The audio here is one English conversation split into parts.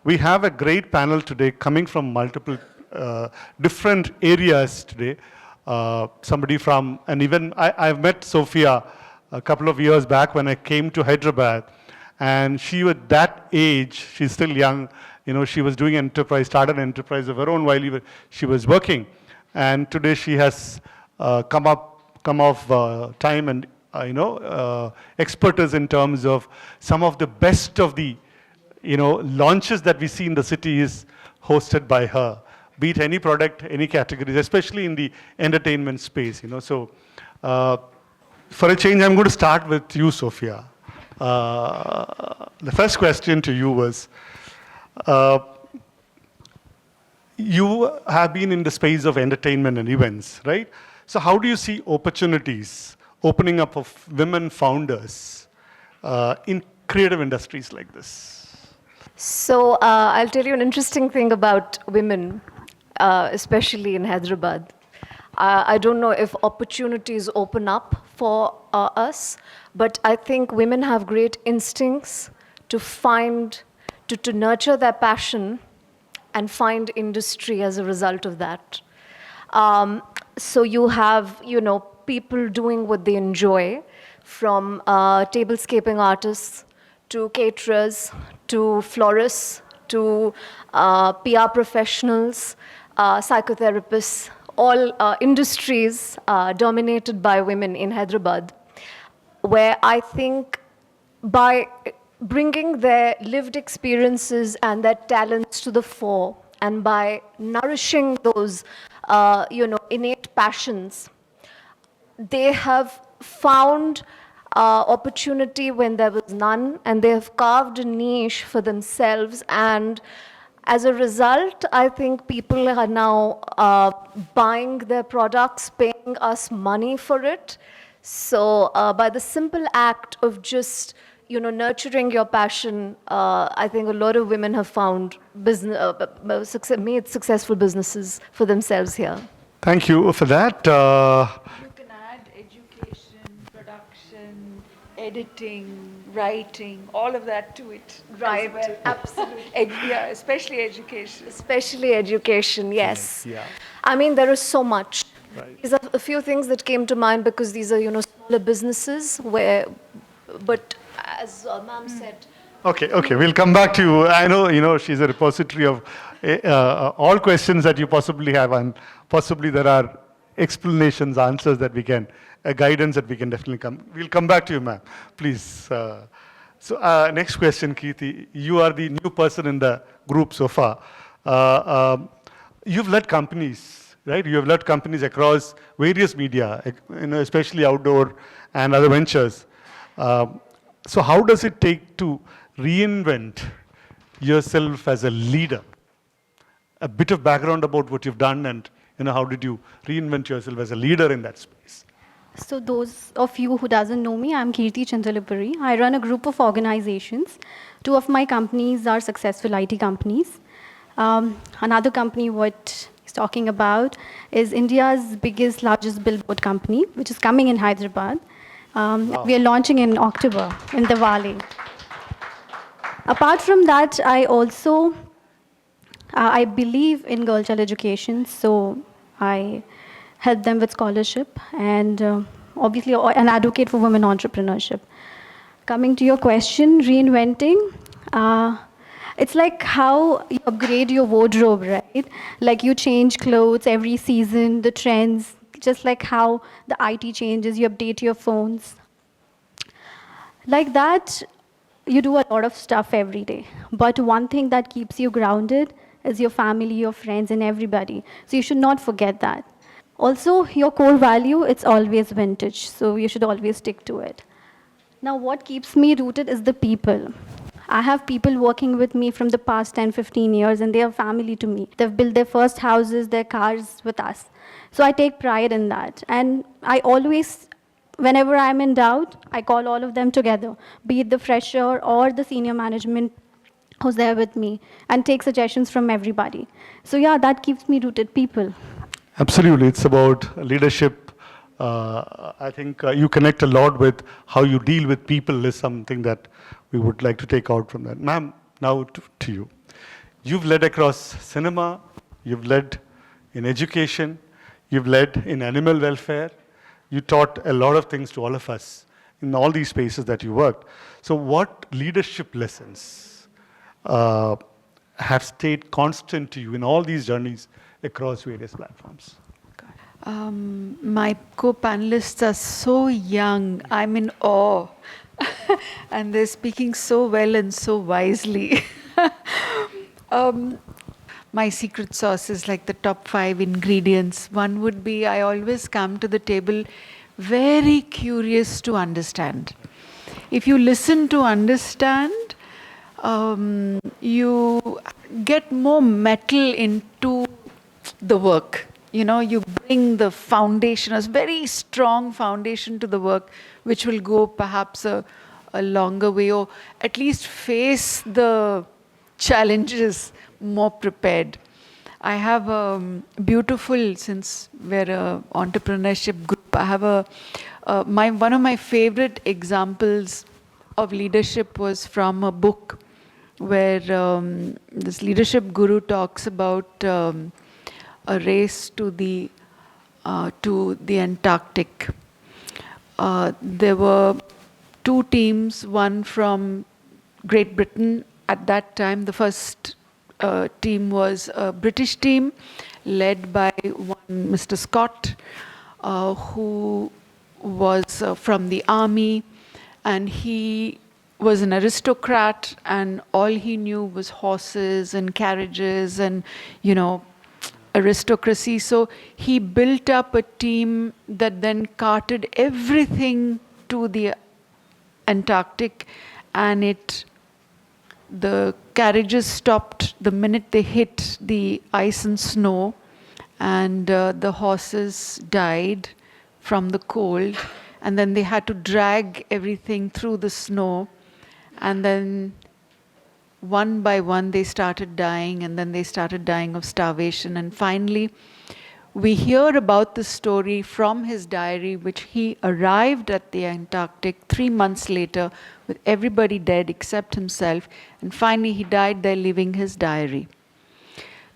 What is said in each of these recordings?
We have a great panel today coming from multiple different areas today. Somebody from, and even I've met Sophia a couple of years back when I came to Hyderabad, and she was that age, she's still young, you know, she was doing enterprise, started an enterprise of her own while she was working. And today she has come off time and expertise in terms of some of the best of the launches that we see in the city is hosted by her, be it any product, any categories, especially in the entertainment space. So for a change, I'm going to start with you, Sophia. The first question to you was, you have been in the space of entertainment and events, right? So how do you see opportunities opening up of women founders in creative industries like this? So I'll tell you an interesting thing about women, especially in Hyderabad. I don't know if opportunities open up for us, but I think women have great instincts to find, to nurture their passion and find industry as a result of that. So you have, people doing what they enjoy, from tablescaping artists to caterers, to florists, to PR professionals, psychotherapists, all industries dominated by women in Hyderabad, where I think by bringing their lived experiences and their talents to the fore, and by nourishing those, innate passions, they have found opportunity when there was none, and they have carved a niche for themselves. And as a result, I think people are now buying their products, paying us money for it. So by the simple act of just nurturing your passion, I think a lot of women have found made successful businesses for themselves here. Thank you for that. You can add education, production, editing, writing, all of that to it. Right, as well. absolutely. Yeah, especially education. Especially education, yes. Yeah. I mean, there is so much. Right. These are a few things that came to mind because these are, smaller businesses but as ma'am said. Okay, we'll come back to you. I know, she's a repository of all questions that you possibly have, and possibly there are explanations, answers that we can, guidance that we can definitely come. We'll come back to you, ma'am, please. So next question, Kirti. You are the new person in the group so far. You've led companies, right? You have led companies across various media, especially outdoor and other ventures. So how does it take to reinvent yourself as a leader? A bit of background about what you've done, and how did you reinvent yourself as a leader in that space? So those of you who doesn't know me, I'm Kirti Chandalapuri. I run a group of organizations. 2 of my companies are successful IT companies. Another company what he's talking about is India's biggest, largest billboard company, which is coming in Hyderabad. Wow. We are launching in October in the Valley. Apart from that, I also I believe in girl child education, so I help them with scholarship, and obviously an advocate for women entrepreneurship. Coming to your question, reinventing, it's like how you upgrade your wardrobe, right? Like you change clothes every season, the trends, just like how the IT changes, you update your phones. Like that, you do a lot of stuff every day. But one thing that keeps you grounded is your family, your friends, and everybody. So you should not forget that. Also, your core value, it's always vintage. So you should always stick to it. Now, what keeps me rooted is the people. I have people working with me from the past 10, 15 years, and they are family to me. They've built their first houses, their cars with us. So I take pride in that. And I always, whenever I'm in doubt, I call all of them together, be it the fresher or the senior management who's there with me, and take suggestions from everybody. So yeah, that keeps me rooted, people. Absolutely, it's about leadership. I think you connect a lot with how you deal with people is something that we would like to take out from that. Ma'am, now to you. You've led across cinema, you've led in education, you've led in animal welfare. You taught a lot of things to all of us in all these spaces that you worked. So what leadership lessons have stayed constant to you in all these journeys across various platforms? My co-panelists are so young. I'm in awe. And they're speaking so well and so wisely. My secret sauce is like the top 5 ingredients. One would be I always come to the table very curious to understand. If you listen to understand, you get more metal into the work. You know, you bring the foundation, a very strong foundation to the work, which will go perhaps a longer way, or at least face the challenges more prepared. I have a beautiful, since we're an entrepreneurship group, I have one of my favorite examples of leadership was from a book where this leadership guru talks about a race to the Antarctic. There were 2 teams, one from Great Britain at that time. The first team was a British team led by one Mr. Scott, who was from the army, and he was an aristocrat, and all he knew was horses and carriages and, you know, aristocracy. So he built up a team that then carted everything to the Antarctic, and the carriages stopped the minute they hit the ice and snow, and the horses died from the cold, and then they had to drag everything through the snow, and then one by one they started dying, and then they started dying of starvation. And finally, we hear about the story from his diary, which he arrived at the Antarctic 3 months later with everybody dead except himself, and finally he died there leaving his diary.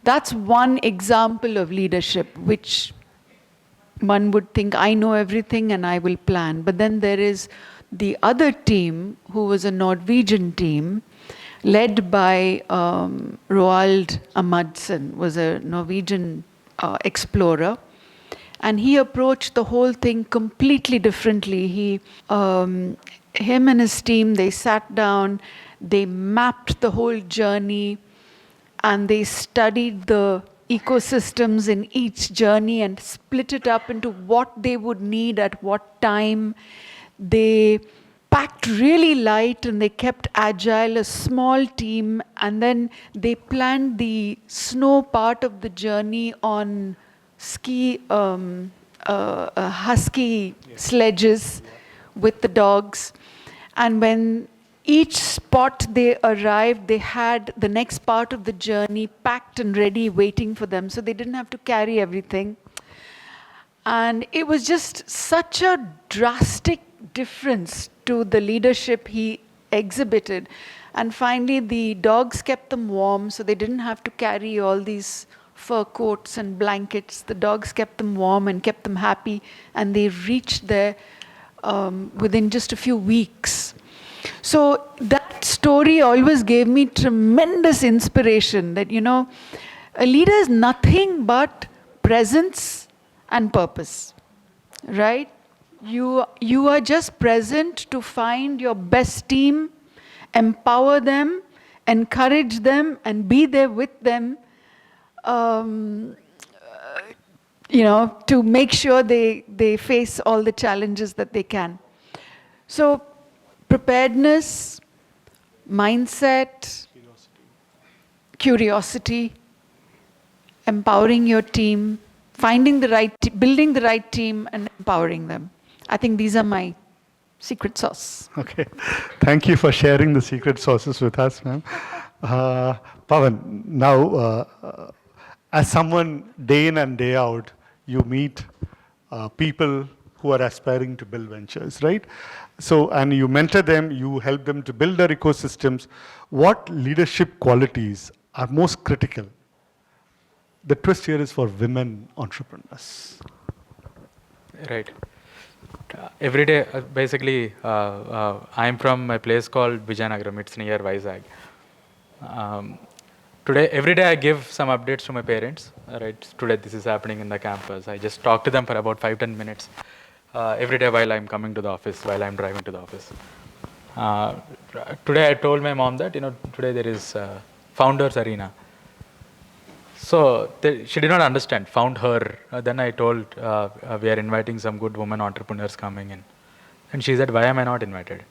That's one example of leadership, which one would think, I know everything and I will plan. But then there is the other team, who was a Norwegian team, led by Roald Amundsen, was a Norwegian explorer. And he approached the whole thing completely differently. Him and his team, they sat down, they mapped the whole journey, and they studied the ecosystems in each journey and split it up into what they would need at what time. They packed really light and they kept agile, a small team, and then they planned the snow part of the journey on husky sledges with the dogs. And when each spot they arrived, they had the next part of the journey packed and ready waiting for them, so they didn't have to carry everything. And it was just such a drastic difference to the leadership he exhibited. And finally, the dogs kept them warm, so they didn't have to carry all these fur coats and blankets. The dogs kept them warm and kept them happy, and they reached there within just a few weeks. So that story always gave me tremendous inspiration that, you know, a leader is nothing but presence and purpose, right? You are just present to find your best team, empower them, encourage them, and be there with them, you know, to make sure they face all the challenges that they can. So preparedness, mindset, curiosity, empowering your team, building the right team, and empowering them. I think these are my secret sauce. Okay. Thank you for sharing the secret sauces with us, ma'am. Pawan, now, as someone day in and day out, you meet people who are aspiring to build ventures, right? So, and you mentor them, you help them to build their ecosystems. What leadership qualities are most critical. The twist here is for women entrepreneurs. Right. Every day, basically, I'm from a place called Vijayanagaram. It's near Vizag. Every day I give some updates to my parents. Right. Today this is happening in the campus. I just talk to them for about 5-10 minutes every day while I'm coming to the office, while I'm driving to the office. Uh, Today I told my mom that today there is Founders Arena. So she did not understand. Found her. Then I told we are inviting some good women entrepreneurs coming in, and she said, "Why am I not invited?"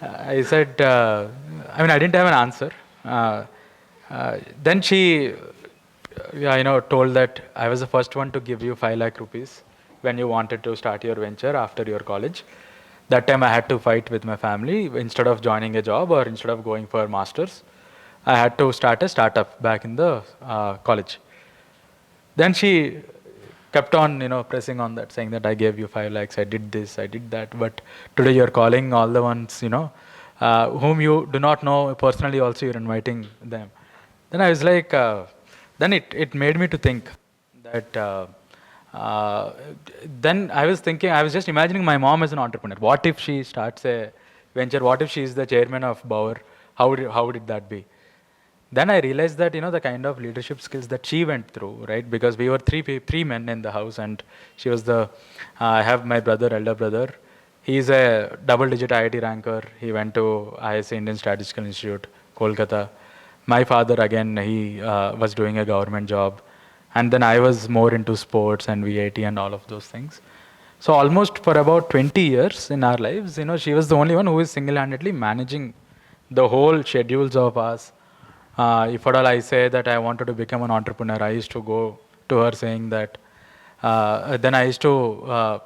I said, I didn't have an answer. Then she, told that I was the first one to give you 5 lakh rupees when you wanted to start your venture after your college. That time I had to fight with my family instead of joining a job or instead of going for masters. I had to start a startup back in the college. Then she kept on, pressing on that, saying that I gave you 5 lakhs, I did this, I did that, but today you're calling all the ones, whom you do not know personally also, you're inviting them. Then I was like, then it made me to think that, then I was thinking, I was just imagining my mom as an entrepreneur. What if she starts a venture? What if she is the chairman of Bauer? How would that be? Then I realized that the kind of leadership skills that she went through, right? Because we were three men in the house, and she was the. I have my elder brother. He's a double-digit IIT ranker. He went to ISA, Indian Statistical Institute, Kolkata. My father again, he was doing a government job, and then I was more into sports and VAT and all of those things. So almost for about 20 years in our lives, she was the only one who was single-handedly managing the whole schedules of us. If at all I say that I wanted to become an entrepreneur, I used to go to her saying that, then I used to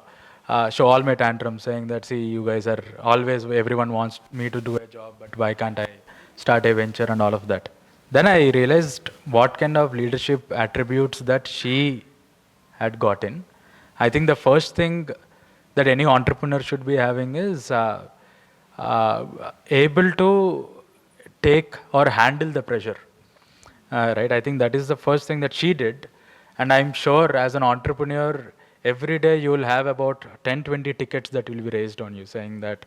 show all my tantrums saying that, see, you guys are always, everyone wants me to do a job, but why can't I start a venture and all of that. Then I realized what kind of leadership attributes that she had gotten. I think the first thing that any entrepreneur should be having is able to take or handle the pressure. Right? I think that is the first thing that she did. And I'm sure as an entrepreneur, every day you will have about 10-20 tickets that will be raised on you saying that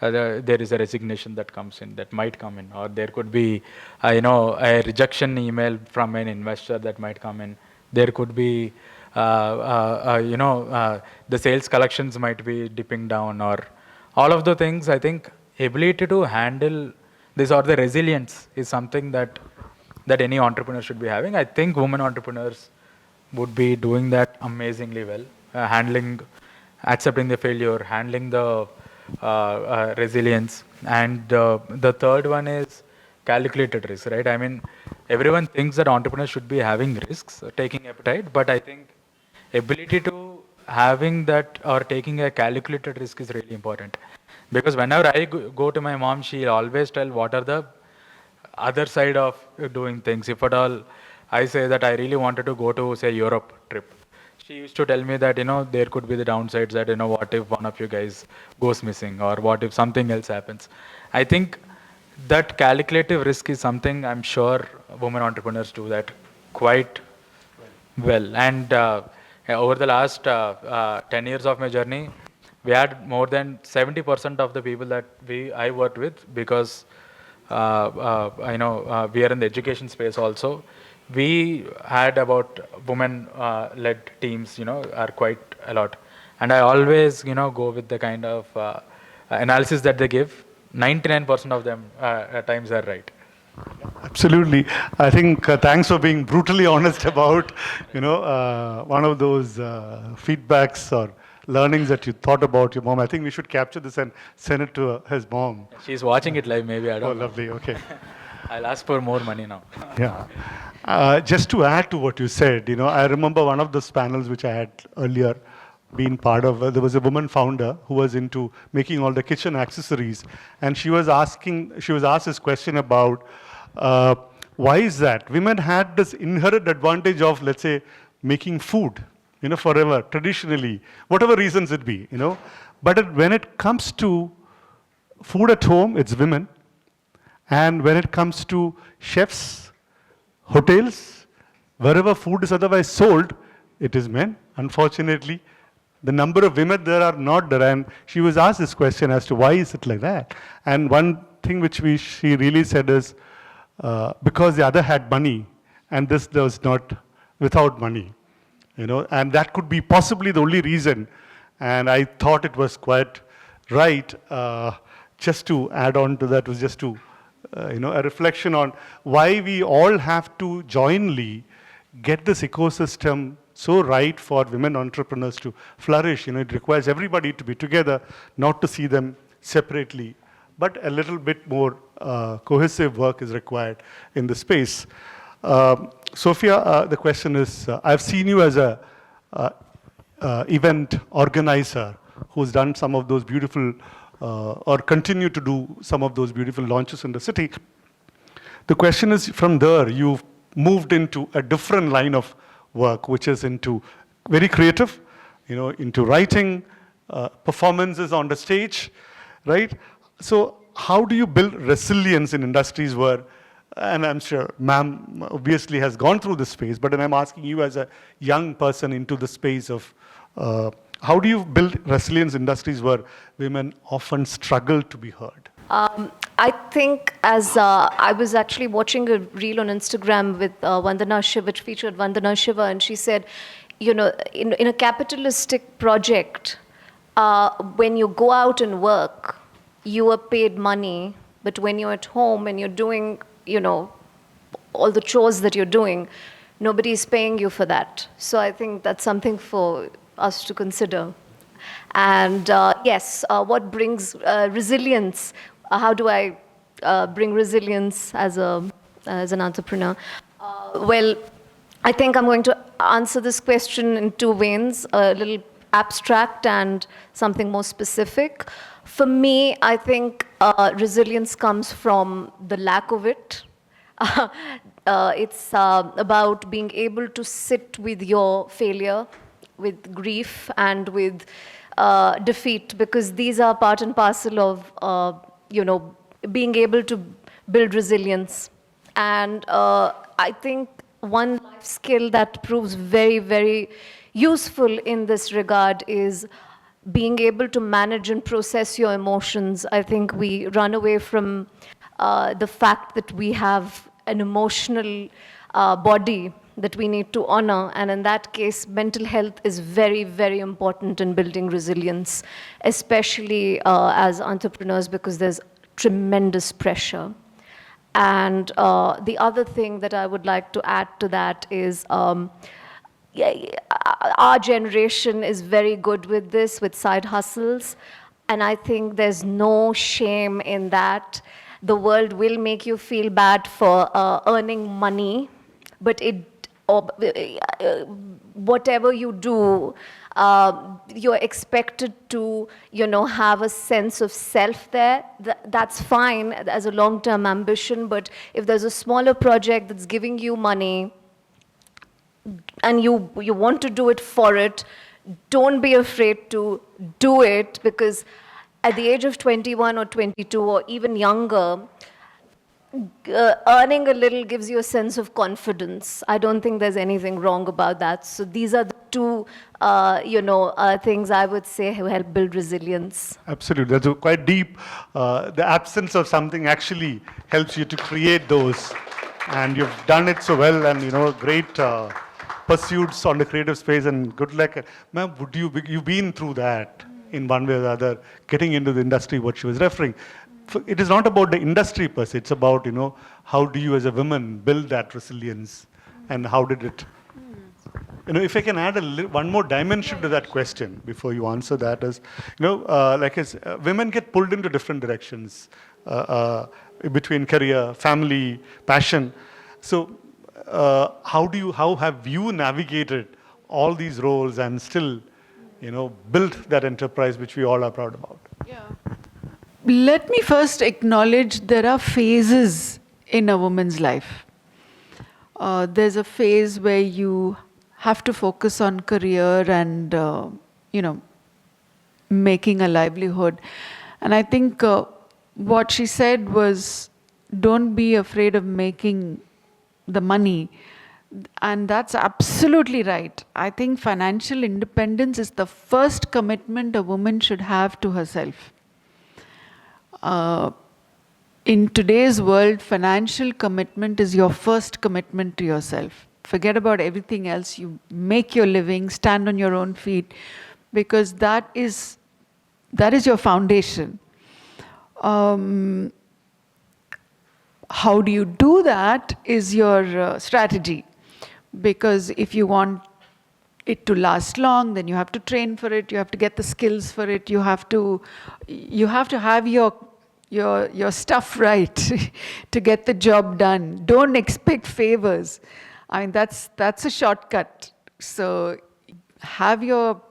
there is a resignation that comes in, that might come in, or there could be, a rejection email from an investor that might come in. There could be, the sales collections might be dipping down, or all of the things. I think ability to handle this or the resilience is something that any entrepreneur should be having. I think women entrepreneurs would be doing that amazingly well, handling, accepting the failure, handling the resilience. And the third one is calculated risk, right? I mean, everyone thinks that entrepreneurs should be having risks, taking appetite, but I think ability to having that or taking a calculated risk is really important. Because whenever I go to my mom, she'll always tell what are the other side of doing things. If at all I say that I really wanted to go to, say, Europe trip, she used to tell me that, there could be the downsides that, what if one of you guys goes missing, or what if something else happens. I think that calculative risk is something I'm sure women entrepreneurs do that quite well. And over the last 10 years of my journey, we had more than 70% of the people that I worked with, because we are in the education space also. We had about women-led teams, are quite a lot. And I always, go with the kind of analysis that they give. 99% of them at times are right. Absolutely. I think thanks for being brutally honest about, one of those feedbacks or learnings that you thought about your mom. I think we should capture this and send it to his mom. She's watching it live, maybe, I don't know. Oh, lovely, okay. I'll ask for more money now. Yeah. Just to add to what you said, I remember one of those panels which I had earlier been part of. There was a woman founder who was into making all the kitchen accessories, and she was asked this question about why is that? Women had this inherent advantage of, let's say, making food, forever, traditionally, whatever reasons it be, But when it comes to food at home, it's women. And when it comes to chefs, hotels, wherever food is otherwise sold, it is men, unfortunately. The number of women there are not there. And she was asked this question as to why is it like that? And one thing which she really said is, because the other had money, and this was not without money. And that could be possibly the only reason. And I thought it was quite right. Just to add on to that was just to, a reflection on why we all have to jointly get this ecosystem so right for women entrepreneurs to flourish. It requires everybody to be together, not to see them separately, but a little bit more cohesive work is required in the space. Sophia, the question is, I've seen you as a event organizer who's done some of those beautiful, or continue to do some of those beautiful launches in the city. The question is, from there, you've moved into a different line of work, which is into very creative, into writing, performances on the stage, right? So how do you build resilience in industries where, and I'm sure ma'am obviously has gone through this phase, but then I'm asking you as a young person into the space of, how do you build resilience in industries where women often struggle to be heard? I think as I was actually watching a reel on Instagram with Vandana Shiva, which featured Vandana Shiva, and she said, in a capitalistic project, when you go out and work, you are paid money, but when you're at home and you're doing, all the chores that you're doing, nobody is paying you for that. So I think that's something for us to consider. And yes, what brings resilience? How do I bring resilience as an entrepreneur? Well, I think I'm going to answer this question in two veins, a little abstract and something more specific. For me, I think resilience comes from the lack of it. It's about being able to sit with your failure, with grief, and with defeat, because these are part and parcel of being able to build resilience. And I think one life skill that proves very, very useful in this regard is being able to manage and process your emotions. I think we run away from the fact that we have an emotional body that we need to honor. And in that case, mental health is very, very important in building resilience, especially as entrepreneurs, because there's tremendous pressure. And the other thing that I would like to add to that is our generation is very good with this, with side hustles. And I think there's no shame in that. The world will make you feel bad for earning money, but whatever you do, you're expected to, have a sense of self there. That's fine as a long-term ambition, but if there's a smaller project that's giving you money and you want to do it for it, don't be afraid to do it, because at the age of 21 or 22 or even younger, earning a little gives you a sense of confidence. I don't think there's anything wrong about that. So these are the two, things I would say help build resilience. Absolutely, that's quite deep. The absence of something actually helps you to create those, and you've done it so well, and great pursuits on the creative space, and good luck. Ma'am, you've been through that in one way or the other, getting into the industry, what she was referring. It is not about the industry per se, it's about, how do you as a woman build that resilience, and how did it, if I can add one more dimension to that question before you answer that is, women get pulled into different directions between career, family, passion. So how have you navigated all these roles and still, built that enterprise which we all are proud about? Yeah. Let me first acknowledge there are phases in a woman's life. There's a phase where you have to focus on career and, making a livelihood. And I think what she said was, don't be afraid of making the money. And that's absolutely right. I think financial independence is the first commitment a woman should have to herself. In today's world, financial commitment is your first commitment to yourself. Forget about everything else. You make your living, stand on your own feet, because that is your foundation. How do you do that is your strategy. Because if you want it to last long, then you have to train for it, you have to get the skills for it, you have to have your stuff right to get the job done. Don't expect favors. I mean, that's a shortcut. So have your,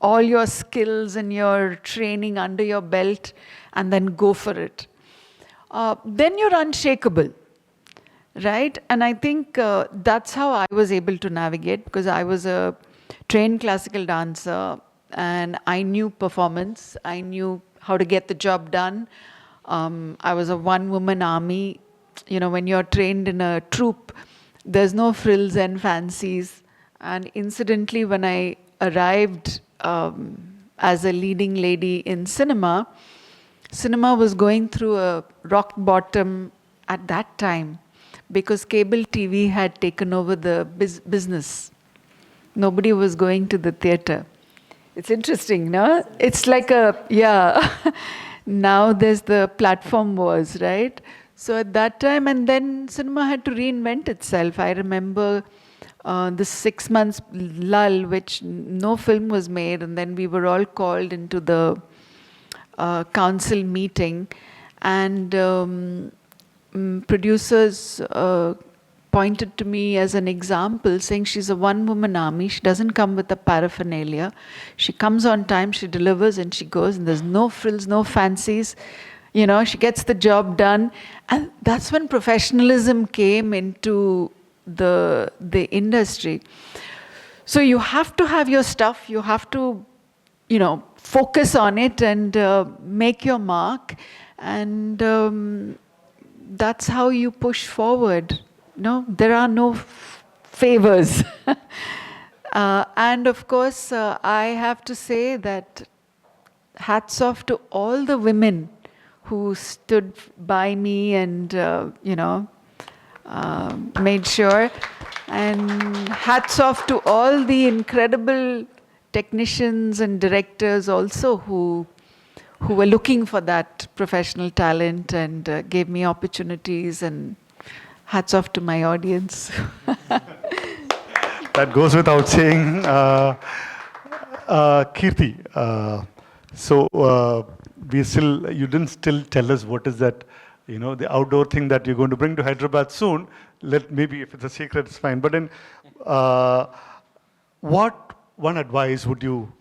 all your skills and your training under your belt, and then go for it. Then you're unshakable, right? And I think that's how I was able to navigate, because I was a trained classical dancer, and I knew performance. I knew how to get the job done. I was a one-woman army. When you're trained in a troupe, there's no frills and fancies. And incidentally, when I arrived as a leading lady in cinema was going through a rock bottom at that time, because cable TV had taken over the business. Nobody was going to the theater. It's interesting, no? It's like now there's the platform wars, right? So at that time, and then cinema had to reinvent itself. I remember the 6 months lull, which no film was made, and then we were all called into the council meeting, and producers pointed to me as an example, saying she's a one-woman army, she doesn't come with the paraphernalia, she comes on time, she delivers, and she goes, and there's no frills, no fancies, she gets the job done. And that's when professionalism came into the industry. So you have to have your stuff, you have to focus on it and make your mark, and that's how you push forward. There are no favors. And of course, I have to say that hats off to all the women who stood by me and made sure, and hats off to all the incredible technicians and directors also who were looking for that professional talent and gave me opportunities, and hats off to my audience. That goes without saying. Kirti, you didn't still tell us what is that, the outdoor thing that you're going to bring to Hyderabad soon. Maybe if it's a secret, it's fine. But then, what one advice would you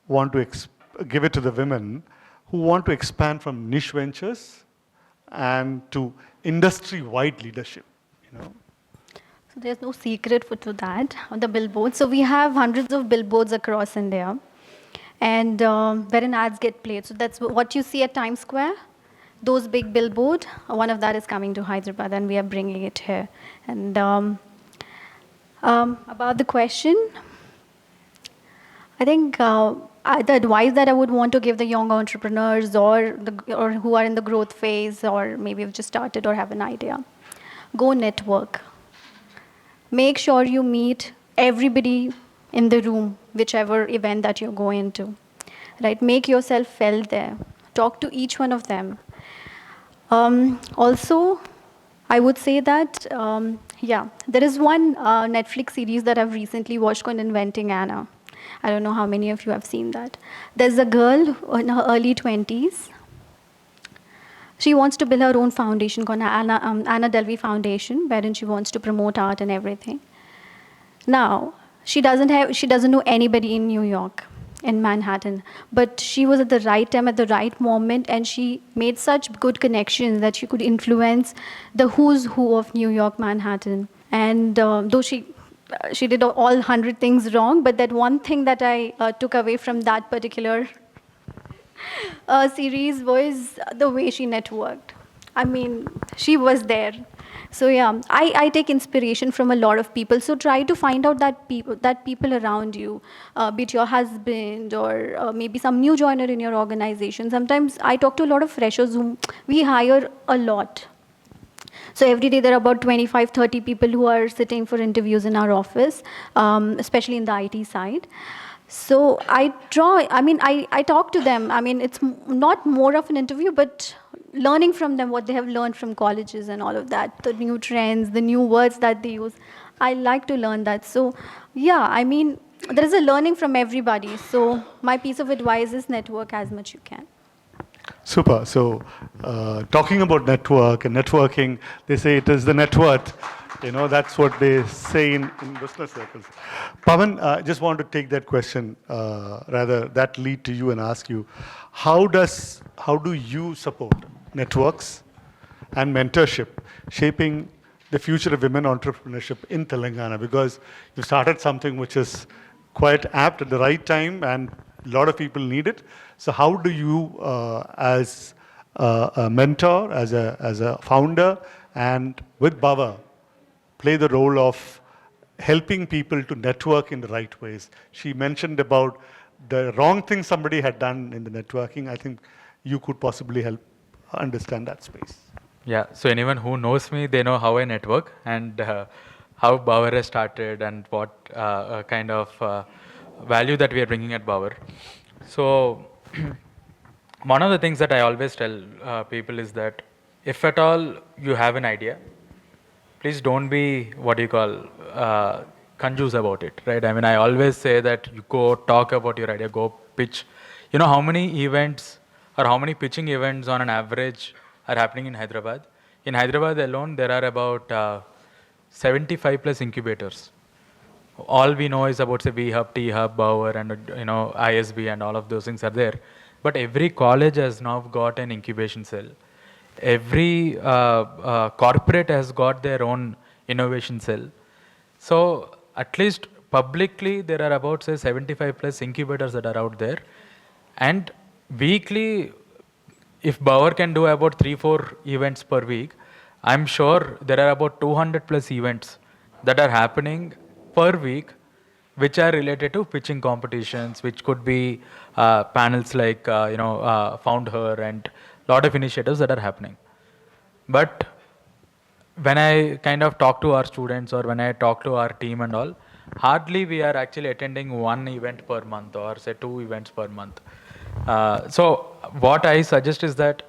want to give it to the women who want to expand from niche ventures and to industry-wide leadership? So there's no secret to that on the billboards. So we have hundreds of billboards across India, and wherein ads get played. So that's what you see at Times Square. Those big billboard, one of that is coming to Hyderabad, and we are bringing it here. And about the question, I think the advice that I would want to give the young entrepreneurs or who are in the growth phase, or maybe have just started or have an idea, go network. Make sure you meet everybody in the room, whichever event that you're going to. Right? Make yourself felt there. Talk to each one of them. Also, I would say that, there is one Netflix series that I've recently watched called Reinventing Anna. I don't know how many of you have seen that. There's a girl in her early 20s. She wants to build her own foundation called Anna Delvey Foundation, wherein she wants to promote art and everything. Now, she doesn't know anybody in New York, in Manhattan, but she was at the right time, at the right moment, and she made such good connections that she could influence the who's who of New York, Manhattan. And though she did all 100 things wrong, but that one thing that I took away from that particular series was the way she networked. I mean, she was there. So yeah, I take inspiration from a lot of people. So try to find out that people around you, be it your husband or maybe some new joiner in your organization. Sometimes I talk to a lot of freshers whom we hire a lot. So every day there are about 25, 30 people who are sitting for interviews in our office, especially in the IT side. So I talk to them. I mean, it's not more of an interview, but learning from them what they have learned from colleges and all of that, the new trends, the new words that they use. I like to learn that. So yeah, I mean, there is a learning from everybody. So my piece of advice is network as much you can. Super. So, talking about network and networking, they say it is the net worth. That's what they say in business circles. Pavan, I just want to take that question, rather that lead to you and ask you, how do you support networks and mentorship shaping the future of women entrepreneurship in Telangana? Because you started something which is quite apt at the right time and a lot of people need it. So how do you, as a mentor, as a founder, and with Bava, play the role of helping people to network in the right ways? She mentioned about the wrong thing somebody had done in the networking. I think you could possibly help understand that space. Yeah, so anyone who knows me, they know how I network and how Bauer has started and what kind of value that we are bringing at Bauer. So, one of the things that I always tell people is that if at all you have an idea, please don't be what you call confused about it, right? I mean, I always say that you go talk about your idea, go pitch. You know how many events or how many pitching events on an average are happening in Hyderabad? In Hyderabad alone, there are about 75 plus incubators. All we know is about say V Hub, T Hub, Bauer, and ISB, and all of those things are there. But every college has now got an incubation cell. Every corporate has got their own innovation cell. So at least publicly, there are about say 75 plus incubators that are out there, and weekly, if Bauer can do about 3-4 events per week, I'm sure there are about 200 plus events that are happening per week, which are related to pitching competitions, which could be panels like Found Her and lot of initiatives that are happening. But when I kind of talk to our students or when I talk to our team and all, hardly we are actually attending one event per month or say 2 events per month. So what I suggest is that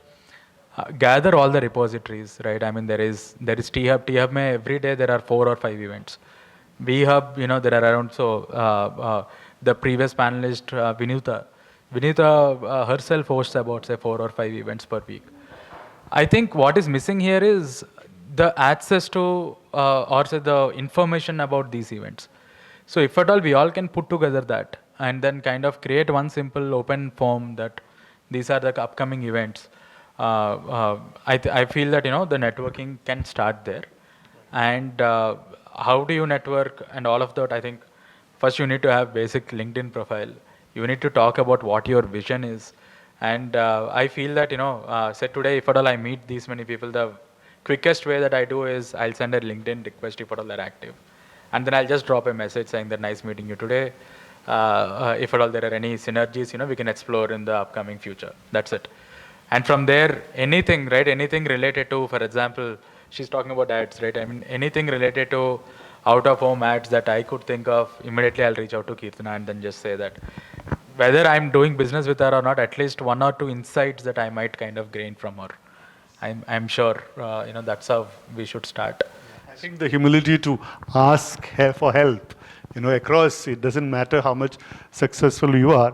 gather all the repositories, right? I mean, there is T Hub. T Hub mein every day there are 4 or 5 events. V Hub, there are around the previous panelist Vineeta herself hosts about say 4 or 5 events per week. I think what is missing here is the access to or say the information about these events. So if at all we all can put together that and then kind of create one simple open form that these are the upcoming events, I feel that the networking can start there. And how do you network and all of that? I think first you need to have basic LinkedIn profile. You need to talk about what your vision is. And I feel that say today if at all I meet these many people, the quickest way that I do is I'll send a LinkedIn request if at all they're active. And then I'll just drop a message saying that nice meeting you today. If at all there are any synergies, we can explore in the upcoming future. That's it. And from there, anything, right? Anything related to, for example, she's talking about ads, right? I mean, anything related to out-of-home ads that I could think of, immediately I'll reach out to Kirtana and then just say that whether I'm doing business with her or not, at least 1 or 2 insights that I might kind of gain from her. I'm sure, that's how we should start. I think the humility to ask for help, across, it doesn't matter how much successful you are,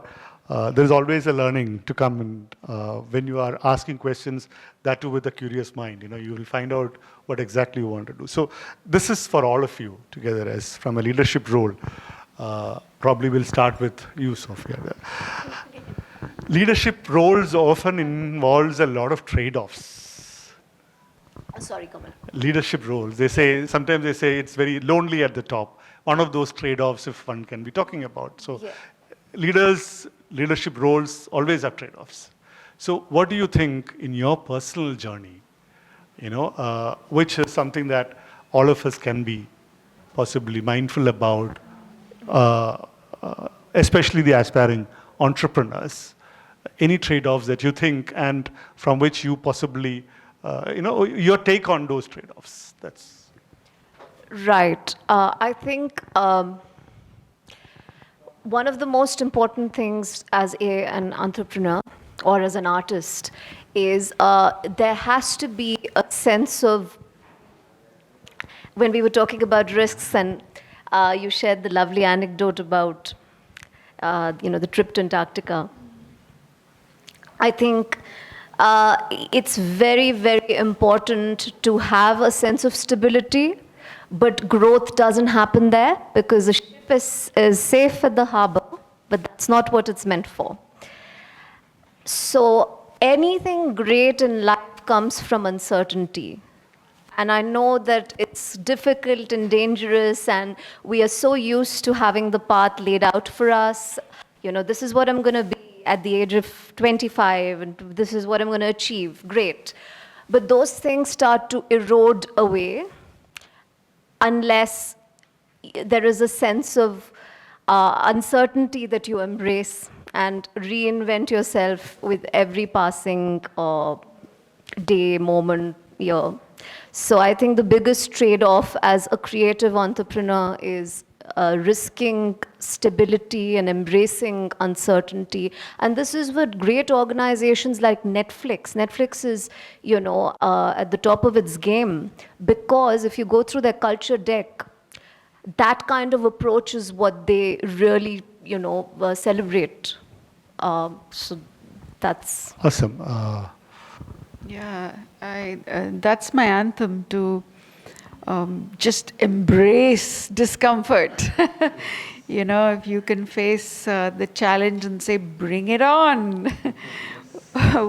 there's always a learning to come. And when you are asking questions, that too with a curious mind, you will find out what exactly you want to do. So this is for all of you together as from a leadership role. Probably we'll start with you, Sophia. Leadership roles often involves a lot of trade-offs. Sorry, Kamal. Leadership roles. Sometimes they say it's very lonely at the top. One of those trade-offs, if one can be talking about. So Yeah. leadership roles always have trade-offs. So what do you think in your personal journey, which is something that all of us can be possibly mindful about, uh, especially the aspiring entrepreneurs. Any trade-offs that you think and from which you possibly, your take on those trade-offs. That's Right. I think one of the most important things as an entrepreneur or as an artist is there has to be a sense of, when we were talking about risks, and you shared the lovely anecdote about the trip to Antarctica. I think it's very, very important to have a sense of stability, but growth doesn't happen there because the ship is safe at the harbor, but that's not what it's meant for. So anything great in life comes from uncertainty. And I know that it's difficult and dangerous, and we are so used to having the path laid out for us. This is what I'm going to be at the age of 25, and this is what I'm going to achieve. Great. But those things start to erode away unless there is a sense of uncertainty that you embrace and reinvent yourself with every passing day, moment, year. So I think the biggest trade-off as a creative entrepreneur is risking stability and embracing uncertainty. And this is what great organizations like Netflix is, at the top of its game, because if you go through their culture deck, that kind of approach is what they really, celebrate. So that's awesome. Yeah, that's my anthem, to just embrace discomfort. If you can face the challenge and say, bring it on,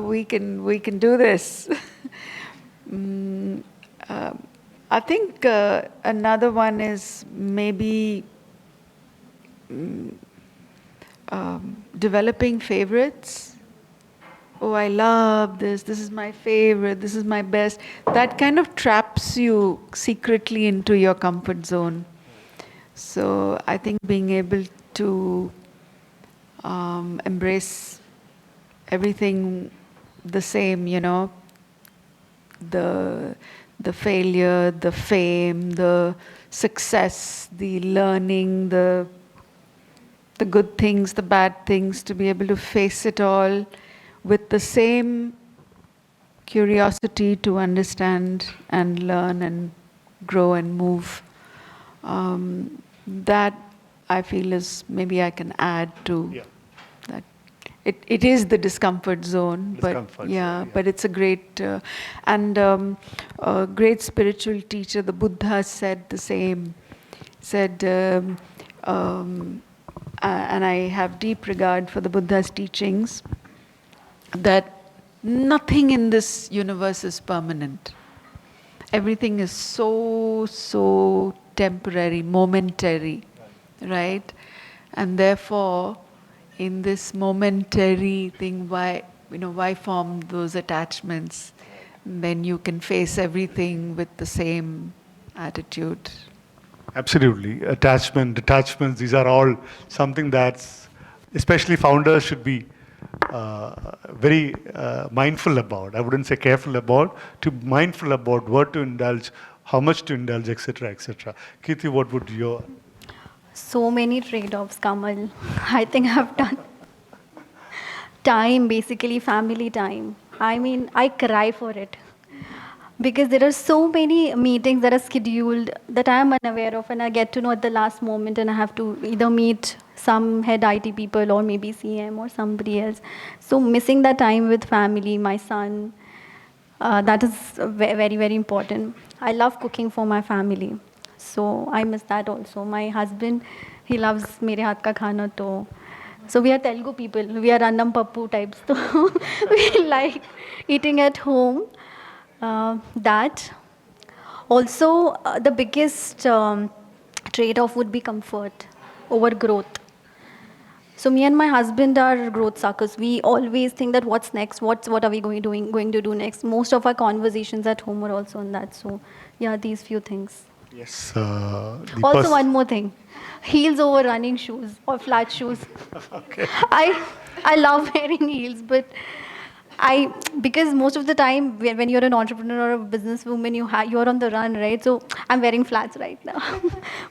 we can do this. I think another one is maybe developing favorites. Oh, I love this. This is my favorite. This is my best. That kind of traps you secretly into your comfort zone. So I think being able to embrace everything the same, the failure, the fame, the success, the learning, the good things, the bad things, to be able to face it all with the same curiosity to understand and learn and grow and move. That I feel is, maybe I can add to that. It is the discomfort zone, but it's a great and a great spiritual teacher, the Buddha, said the same. Said, and I have deep regard for the Buddha's teachings, that nothing in this universe is permanent. Everything is so temporary, momentary, right? And therefore, in this momentary thing, why form those attachments? Then you can face everything with the same attitude. Absolutely. Detachments, these are all something that's, especially founders should be very mindful about. I wouldn't say careful about, to mindful about what to indulge, how much to indulge, etc., etc. Kirti, what would your... So many trade-offs, Kamal. I think I've done time, basically family time. I mean, I cry for it. Because there are so many meetings that are scheduled that I am unaware of, and I get to know at the last moment, and I have to either meet some head IT people or maybe CM or somebody else. So missing that time with family, my son, that is very, very important. I love cooking for my family. So I miss that also. My husband, he loves mere haath ka khana to. So we are Telugu people. We are Annam Pappu types. So we like eating at home. That. Also, the biggest trade-off would be comfort over growth. So me and my husband are growth suckers. We always think that what's next, what are we going to do next. Most of our conversations at home are also on that. So yeah, these few things. Yes. Also, one more thing, heels over running shoes or flat shoes. I love wearing heels, but because most of the time when you're an entrepreneur or a businesswoman, you're on the run, right? So I'm wearing flats right now,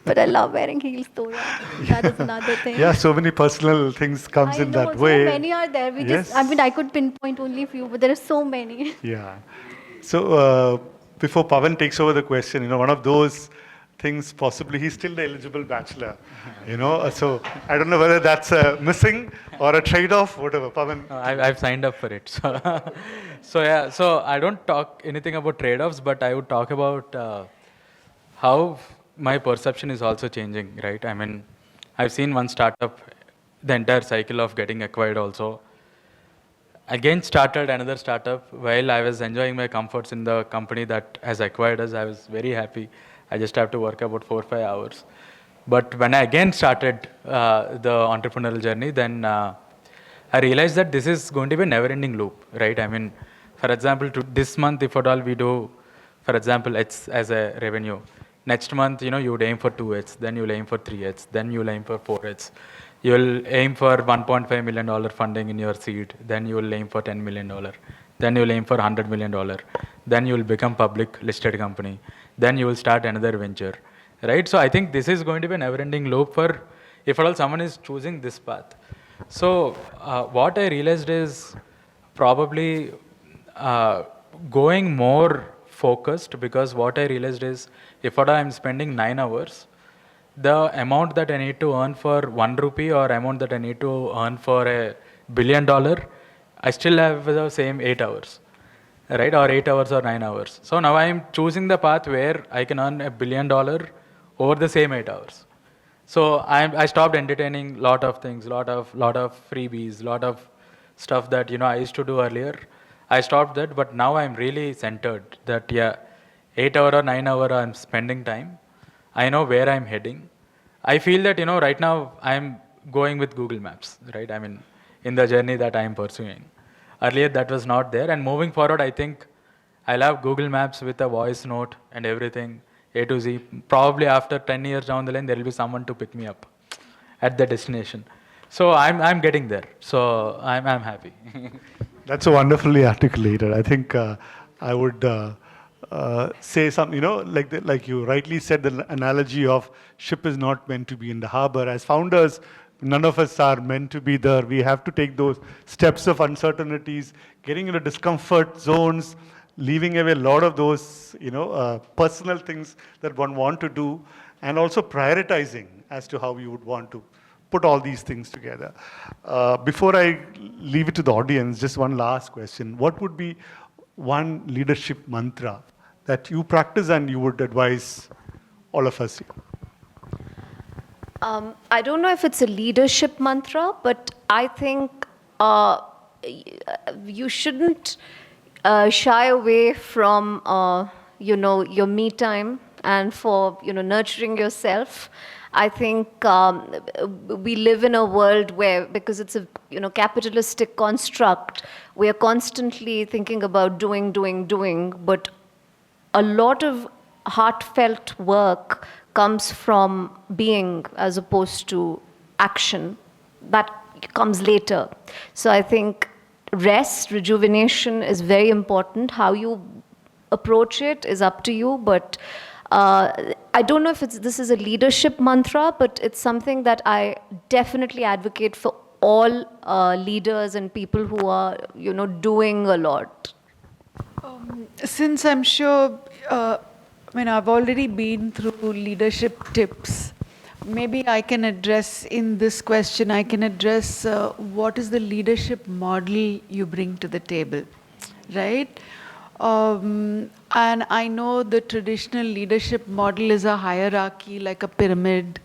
but I love wearing heels though. Yeah. That is another thing. Yeah, so many personal things comes I in know, that so way. many are there. Yes. I mean, I could pinpoint only a few, but there are so many. Yeah. So before Pavan takes over the question, one of those things possibly he's still the eligible bachelor, So I don't know whether that's a missing or a trade-off, whatever. Pavan. I've signed up for it. So, so yeah. So I don't talk anything about trade-offs, but I would talk about how my perception is also changing. Right. I mean, I've seen one startup, the entire cycle of getting acquired also. Again started another startup while I was enjoying my comforts in the company that has acquired us. I was very happy. I just have to work about 4 or 5 hours. But when I again started the entrepreneurial journey, then I realized that this is going to be a never-ending loop, right? I mean, for example, this month, if at all we do, for example, it's as a revenue. Next month, you would aim for 2x, then you'll aim for 3x, then you'll aim for 4x. You'll aim for $1.5 million funding in your seed, then you'll aim for $10 million. Then you'll aim for $100 million. Then you'll become public listed company. Then you will start another venture, right? So I think this is going to be a never-ending loop for, if at all someone is choosing this path. So what I realized is probably going more focused, because what I realized is if at all I'm spending 9 hours, the amount that I need to earn for 1 rupee or amount that I need to earn for $1 billion, I still have the same 8 hours, right? Or 8 hours or 9 hours. So now I'm choosing the path where I can earn $1 billion over the same 8 hours. So I stopped entertaining lot of things, lot of freebies, lot of stuff that I used to do earlier. I stopped that, but now I'm really centered that 8 hour or 9 hour I'm spending time. I know where I'm heading. I feel that right now I'm going with Google Maps, right? I mean, in the journey that I'm pursuing. Earlier that was not there, and moving forward, I think I'll have Google Maps with a voice note and everything, A to Z. Probably after 10 years down the line, there will be someone to pick me up at the destination. So I'm getting there. So I'm happy. That's so wonderfully articulated. I think I would say something, like you rightly said, the analogy of ship is not meant to be in the harbor. As founders, none of us are meant to be there. We have to take those steps of uncertainties, getting into discomfort zones, leaving away a lot of those, personal things that one want to do, and also prioritizing as to how you would want to put all these things together. Before I leave it to the audience, just one last question. What would be one leadership mantra that you practice and you would advise all of us here? I don't know if it's a leadership mantra, but I think you shouldn't shy away from, your me time and for, nurturing yourself. I think we live in a world where, because it's a capitalistic construct, we are constantly thinking about doing, but a lot of heartfelt work comes from being as opposed to action. That comes later. So I think rest, rejuvenation is very important. How you approach it is up to you, but I don't know if this is a leadership mantra, but it's something that I definitely advocate for all leaders and people who are, doing a lot. Since I'm sure, I've already been through leadership tips. Maybe I can address in this question, what is the leadership model you bring to the table, right? And I know the traditional leadership model is a hierarchy, like a pyramid,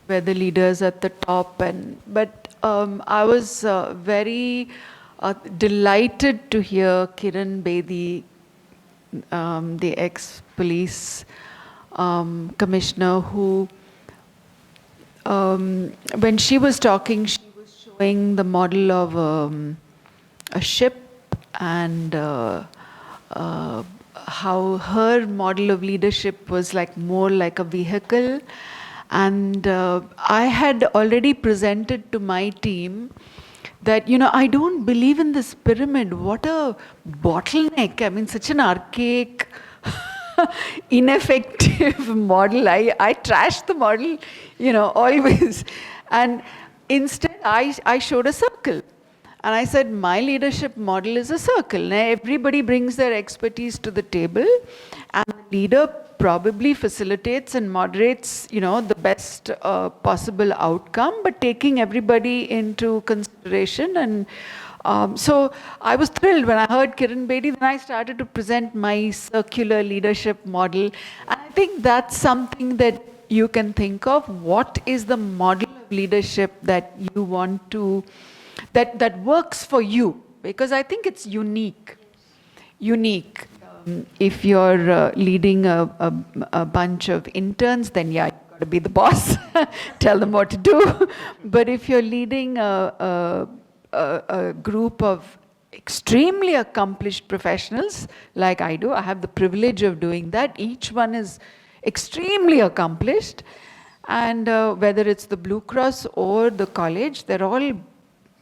where the leaders at the top. But I was very delighted to hear Kiran Bedi, the ex-police commissioner, who, when she was talking, she was showing showing the model of a ship and how her model of leadership was like more like a vehicle. And I had already presented to my team that, I don't believe in this pyramid. What a bottleneck. I mean, such an archaic, ineffective model. I trashed the model, always. And instead, I showed a circle. And I said, my leadership model is a circle. Now, everybody brings their expertise to the table, and the leader probably facilitates and moderates, the best possible outcome, but taking everybody into consideration. And so I was thrilled when I heard Kiran Bedi. Then I started to present my circular leadership model. And I think that's something that you can think of. What is the model of leadership that you want to, that works for you? Because I think it's unique. If you're leading a bunch of interns, then yeah, you've got to be the boss, tell them what to do. But if you're leading a group of extremely accomplished professionals, like I do, I have the privilege of doing that. Each one is extremely accomplished. And whether it's the Blue Cross or the college, they're all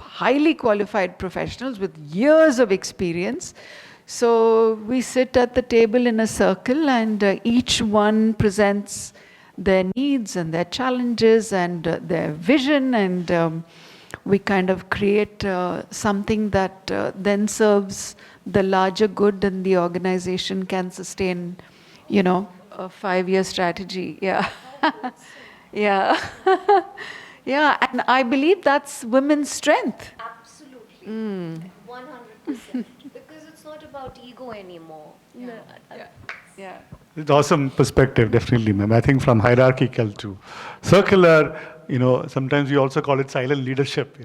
highly qualified professionals with years of experience. So we sit at the table in a circle, and each one presents their needs and their challenges and their vision, and we kind of create something that then serves the larger good, and the organization can sustain, a 5-year strategy. Yeah. Yeah. Yeah, and I believe that's women's strength. Absolutely. 100%. Because it's not about ego anymore. Yeah. It's awesome perspective, definitely, ma'am. I think from hierarchical to circular, sometimes we also call it silent leadership,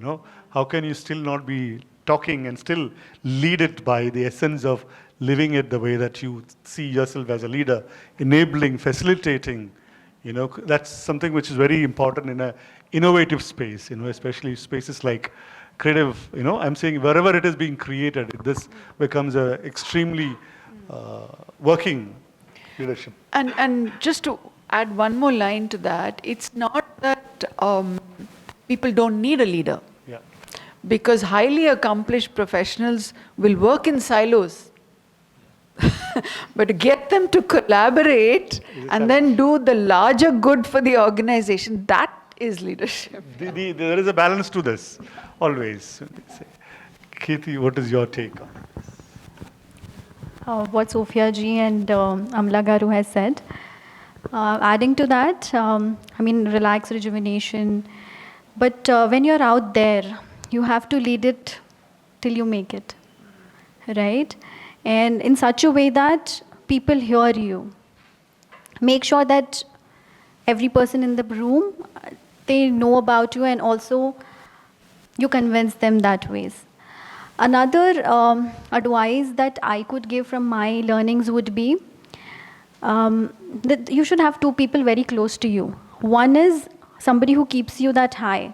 How can you still not be talking and still lead it by the essence of living it the way that you see yourself as a leader, enabling, facilitating, that's something which is very important in a innovative space, especially spaces like creative, I'm saying wherever it is being created, this becomes a extremely working leadership. And just to add one more line to that, it's not that people don't need a leader. Yeah. Because highly accomplished professionals will work in silos. But to get them to collaborate and then do the larger good for the organization, that is leadership. There is a balance to this, always. Kirti, what is your take on this? What Sophia ji and Amla Garu has said. Adding to that, relax, rejuvenation. But when you're out there, you have to lead it till you make it, right? And in such a way that people hear you. Make sure that every person in the room, they know about you, and also you convince them that ways. Another advice that I could give from my learnings would be that you should have two people very close to you. One is somebody who keeps you that high,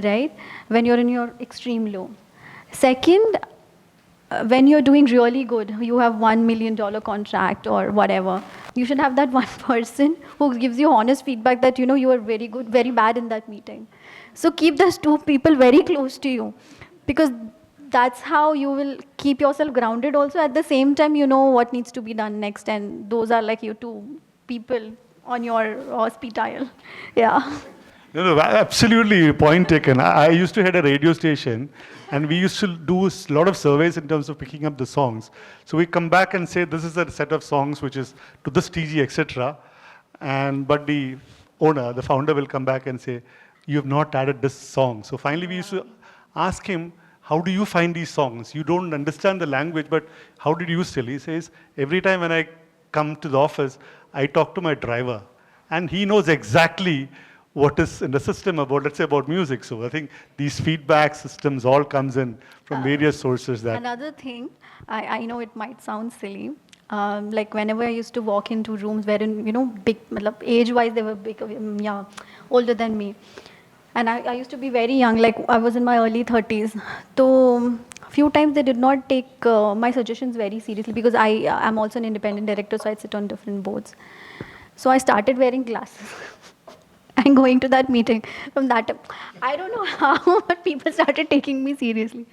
right? When you're in your extreme low. Second, when you're doing really good, you have $1 million contract or whatever, you should have that one person who gives you honest feedback that, you are very good, very bad in that meeting. So keep those two people very close to you, because that's how you will keep yourself grounded also. At the same time, you know what needs to be done next, and those are like your two people on your speed dial. Yeah. No, absolutely, point taken. I used to head a radio station, and we used to do a lot of surveys in terms of picking up the songs. So we come back and say, this is a set of songs which is to this TG, etc. But the owner, the founder will come back and say, you have not added this song. So finally we used to ask him, how do you find these songs? You don't understand the language, but how did you still? He says, every time when I come to the office, I talk to my driver, and he knows exactly what is in the system about, let's say, about music. So I think these feedback systems all comes in from various sources. That Another thing, I know it might sound silly, like whenever I used to walk into rooms wherein, big, age-wise they were big, older than me. And I used to be very young, like I was in my early 30s. So few times they did not take my suggestions very seriously because I am also an independent director, so I sit on different boards. So I started wearing glasses and going to that meeting. From that time, I don't know how, but people started taking me seriously.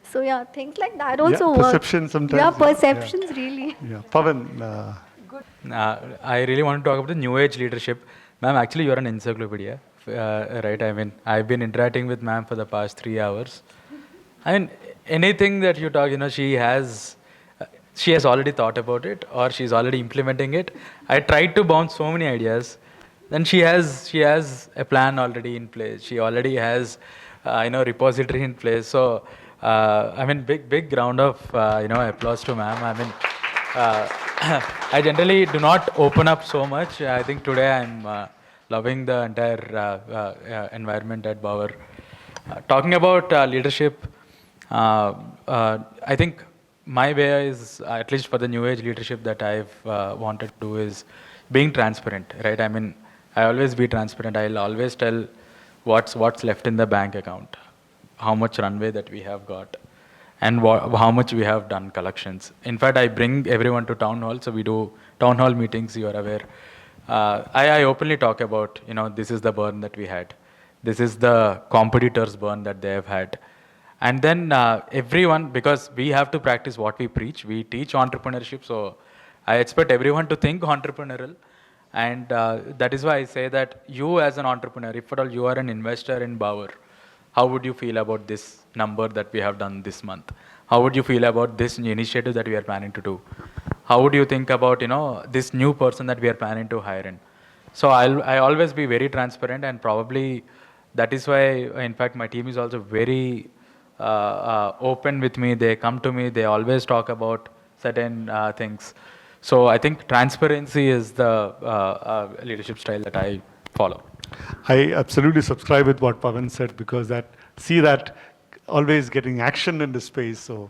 So yeah, things like that also work. perception sometimes, Yeah, yeah. perceptions really. Yeah, Pavan, I really want to talk about the new age leadership. Ma'am, actually, you're an encyclopedia, right? I mean, I've been interacting with ma'am for the past 3 hours. I mean, anything that you talk, she has already thought about it or she's already implementing it. I tried to bounce so many ideas. Then she has a plan already in place. She already has, repository in place. So, I mean, big round of, applause to ma'am. I mean, uh, I generally do not open up so much. I think today I'm loving the entire environment at Bauer. Talking about leadership, I think my way is, at least for the new age leadership that I've wanted to do, is being transparent, right? I mean, I always be transparent. I'll always tell what's left in the bank account, how much runway that we have got, and how much we have done collections. In fact, I bring everyone to town hall, so we do town hall meetings. You are aware. I openly talk about, this is the burn that we had, this is the competitors' burn that they have had, and then everyone, because we have to practice what we preach. We teach entrepreneurship, so I expect everyone to think entrepreneurial. And that is why I say that you as an entrepreneur, if at all you are an investor in Bauer, how would you feel about this number that we have done this month? How would you feel about this new initiative that we are planning to do? How would you think about, this new person that we are planning to hire in? So I always be very transparent, and probably that is why, in fact, my team is also very open with me. They come to me, they always talk about certain things. So I think transparency is the leadership style that I follow. I absolutely subscribe with what Pavan said because see that always getting action in the space. So